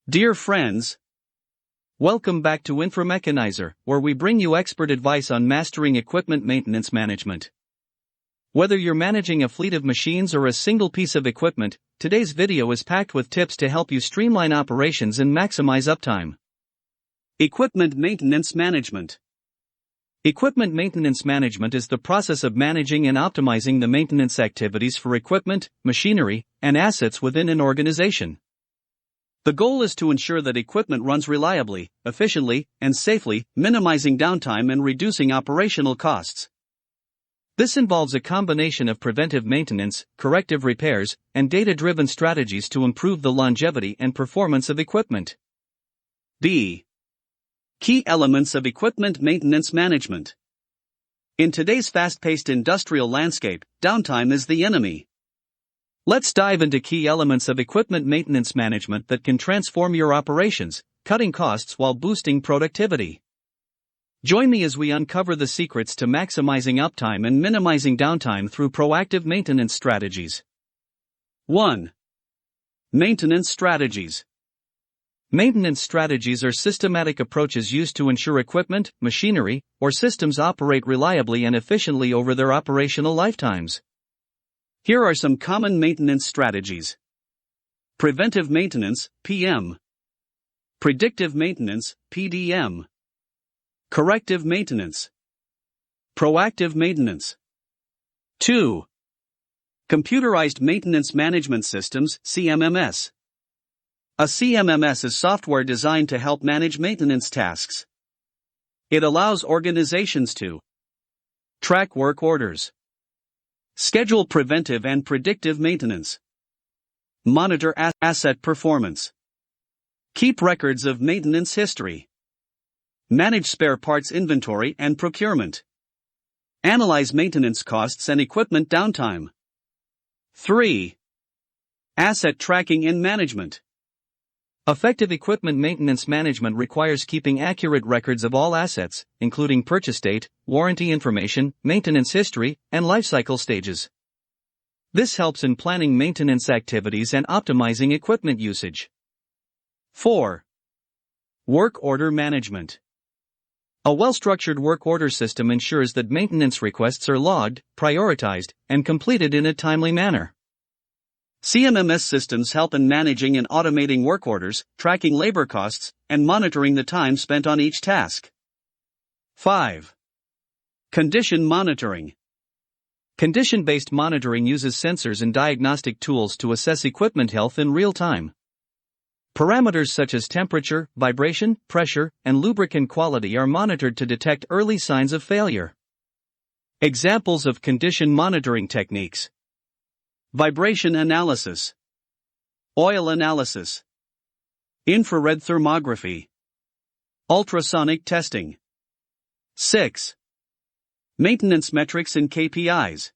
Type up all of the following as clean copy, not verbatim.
Dear friends, welcome back to Infomechanizer, where we bring you expert advice on mastering equipment maintenance management. Whether you're managing a fleet of machines or a single piece of equipment, today's video is packed with tips to help you streamline operations and maximize uptime. Equipment maintenance management. Equipment maintenance management is the process of managing and optimizing the maintenance activities for equipment, machinery, and assets within an organization. The goal is to ensure that equipment runs reliably, efficiently, and safely, minimizing downtime and reducing operational costs. This involves a combination of preventive maintenance, corrective repairs, and data-driven strategies to improve the longevity and performance of equipment. B. Key elements of equipment maintenance management. In today's fast-paced industrial landscape, downtime is the enemy. Let's dive into key elements of equipment maintenance management that can transform your operations, cutting costs while boosting productivity. Join me as we uncover the secrets to maximizing uptime and minimizing downtime through proactive maintenance strategies. 1. Maintenance strategies. Maintenance strategies are systematic approaches used to ensure equipment, machinery, or systems operate reliably and efficiently over their operational lifetimes. Here are some common maintenance strategies. Preventive maintenance, PM. Predictive maintenance, PDM. Corrective maintenance. Proactive maintenance. 2. Computerized maintenance management systems, CMMS. A CMMS is software designed to help manage maintenance tasks. It allows organizations to track work orders, schedule preventive and predictive maintenance, monitor asset performance, keep records of maintenance history, manage spare parts inventory and procurement, analyze maintenance costs and equipment downtime. 3. Asset tracking and management. Effective equipment maintenance management requires keeping accurate records of all assets, including purchase date, warranty information, maintenance history, and lifecycle stages. This helps in planning maintenance activities and optimizing equipment usage. 4. Work order management. A well-structured work order system ensures that maintenance requests are logged, prioritized, and completed in a timely manner. CMMS systems help in managing and automating work orders, tracking labor costs, and monitoring the time spent on each task. 5. Condition monitoring. Condition-based monitoring uses sensors and diagnostic tools to assess equipment health in real time. Parameters such as temperature, vibration, pressure, and lubricant quality are monitored to detect early signs of failure. Examples of condition monitoring techniques: vibration analysis, oil analysis, infrared thermography, ultrasonic testing. 6. Maintenance metrics and KPIs.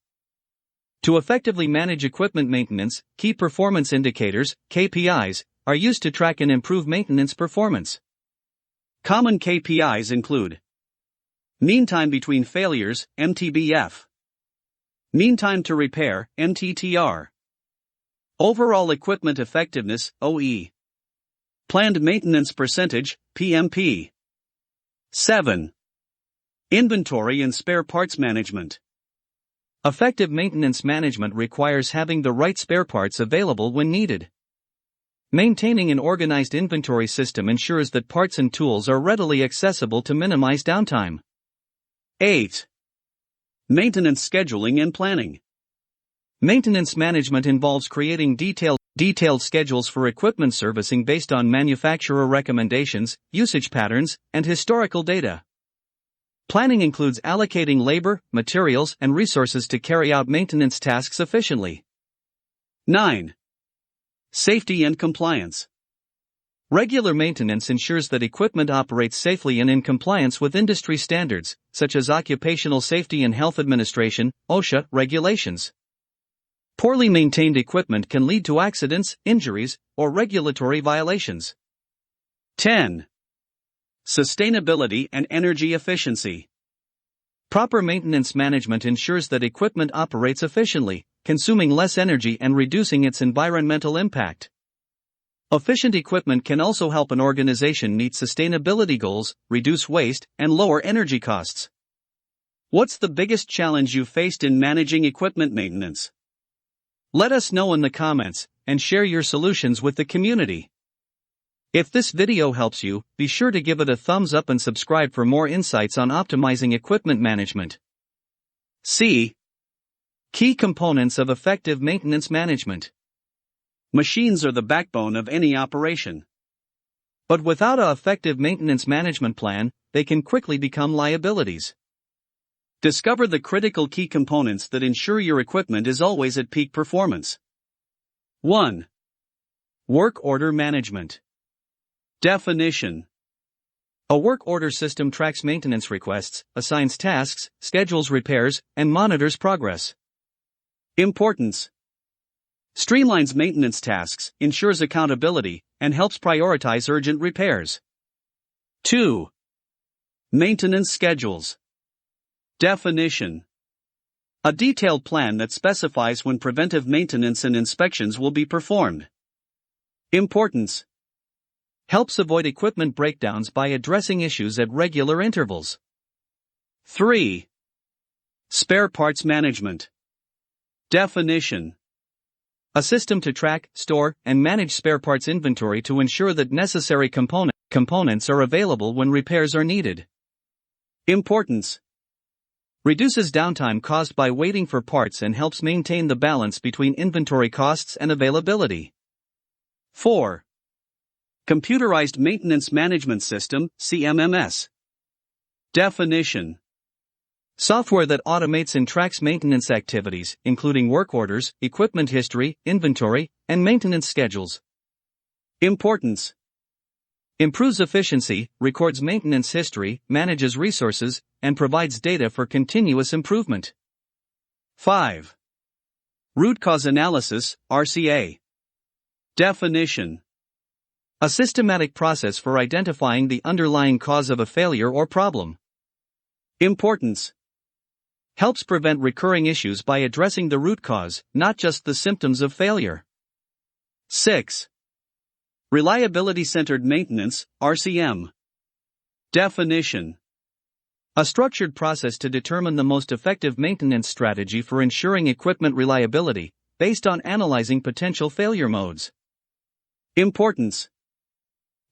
To effectively manage equipment maintenance, key performance indicators, KPIs, are used to track and improve maintenance performance. Common KPIs include mean time between failures, MTBF, mean time to repair, MTTR, overall equipment effectiveness, OE, planned maintenance percentage, PMP. 7. Inventory and spare parts management. Effective maintenance management requires having the right spare parts available when needed. Maintaining an organized inventory system ensures that parts and tools are readily accessible to minimize downtime. 8. Maintenance scheduling and planning. Maintenance management involves creating detailed schedules for equipment servicing based on manufacturer recommendations, usage patterns, and historical data. Planning includes allocating labor, materials, and resources to carry out maintenance tasks efficiently. 9. Safety and compliance. Regular maintenance ensures that equipment operates safely and in compliance with industry standards, such as Occupational Safety and Health Administration, OSHA, regulations. Poorly maintained equipment can lead to accidents, injuries, or regulatory violations. 10. Sustainability and energy efficiency. Proper maintenance management ensures that equipment operates efficiently, consuming less energy and reducing its environmental impact. Efficient equipment can also help an organization meet sustainability goals, reduce waste, and lower energy costs. What's the biggest challenge you've faced in managing equipment maintenance? Let us know in the comments, and share your solutions with the community. If this video helps you, be sure to give it a thumbs up and subscribe for more insights on optimizing equipment management. C. Key components of effective maintenance management. Machines are the backbone of any operation. But without an effective maintenance management plan, they can quickly become liabilities. Discover the critical key components that ensure your equipment is always at peak performance. 1. Work order management. Definition. A work order system tracks maintenance requests, assigns tasks, schedules repairs, and monitors progress. Importance. Streamlines maintenance tasks, ensures accountability, and helps prioritize urgent repairs. 2. Maintenance schedules. Definition. A detailed plan that specifies when preventive maintenance and inspections will be performed. Importance. Helps avoid equipment breakdowns by addressing issues at regular intervals. 3. Spare parts management. Definition. A system to track, store, and manage spare parts inventory to ensure that necessary components are available when repairs are needed. Importance. Reduces downtime caused by waiting for parts and helps maintain the balance between inventory costs and availability. 4. Computerized Maintenance Management System, CMMS. Definition. Software that automates and tracks maintenance activities, including work orders, equipment history, inventory, and maintenance schedules. Importance. Improves efficiency, records maintenance history, manages resources, and provides data for continuous improvement. 5. Root cause analysis, RCA. Definition. A systematic process for identifying the underlying cause of a failure or problem. Importance. Helps prevent recurring issues by addressing the root cause, not just the symptoms of failure. 6. Reliability-centered maintenance, RCM. Definition. A structured process to determine the most effective maintenance strategy for ensuring equipment reliability, based on analyzing potential failure modes. Importance.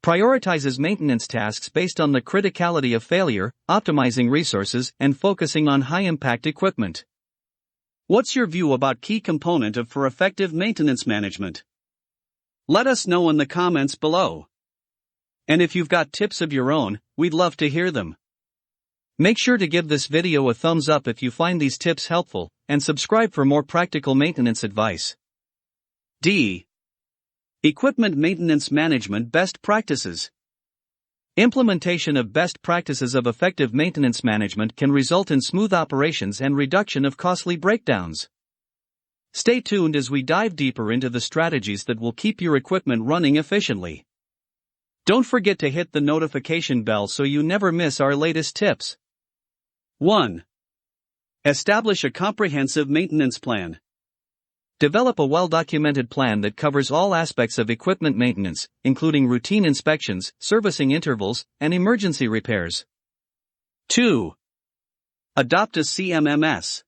Prioritizes maintenance tasks based on the criticality of failure, optimizing resources, and focusing on high-impact equipment. What's your view about key component for effective maintenance management? Let us know in the comments below. And if you've got tips of your own, we'd love to hear them. Make sure to give this video a thumbs up if you find these tips helpful, and subscribe for more practical maintenance advice. D. Equipment Maintenance Management Best Practices. Implementation of best practices of effective maintenance management can result in smooth operations and reduction of costly breakdowns. Stay tuned as we dive deeper into the strategies that will keep your equipment running efficiently. Don't forget to hit the notification bell so you never miss our latest tips. 1. Establish a comprehensive maintenance plan. Develop a well-documented plan that covers all aspects of equipment maintenance, including routine inspections, servicing intervals, and emergency repairs. 2. Adopt a CMMS.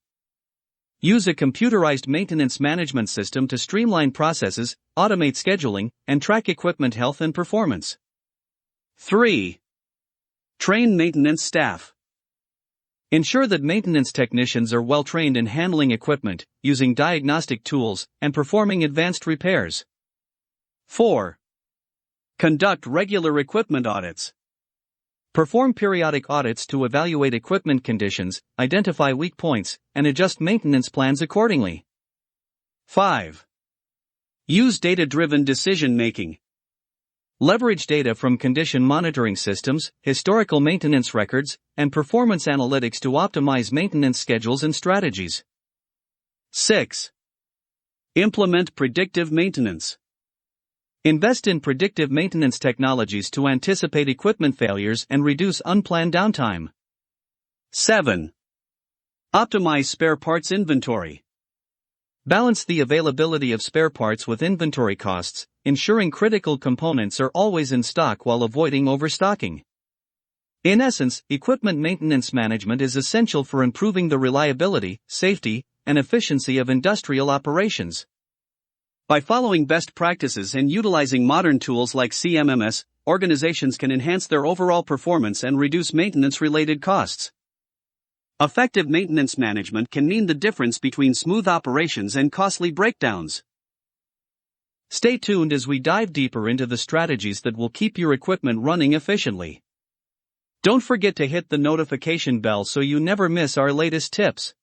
Use a computerized maintenance management system to streamline processes, automate scheduling, and track equipment health and performance. 3. Train maintenance staff. Ensure that maintenance technicians are well trained in handling equipment, using diagnostic tools, and performing advanced repairs. 4. Conduct regular equipment audits. Perform periodic audits to evaluate equipment conditions, identify weak points, and adjust maintenance plans accordingly. 5. Use data-driven decision-making. Leverage data from condition monitoring systems, historical maintenance records, and performance analytics to optimize maintenance schedules and strategies. 6. Implement predictive maintenance. Invest in predictive maintenance technologies to anticipate equipment failures and reduce unplanned downtime. 7. Optimize spare parts inventory. Balance the availability of spare parts with inventory costs, ensuring critical components are always in stock while avoiding overstocking. In essence, equipment maintenance management is essential for improving the reliability, safety, and efficiency of industrial operations. By following best practices and utilizing modern tools like CMMS, organizations can enhance their overall performance and reduce maintenance-related costs. Effective maintenance management can mean the difference between smooth operations and costly breakdowns. Stay tuned as we dive deeper into the strategies that will keep your equipment running efficiently. Don't forget to hit the notification bell so you never miss our latest tips.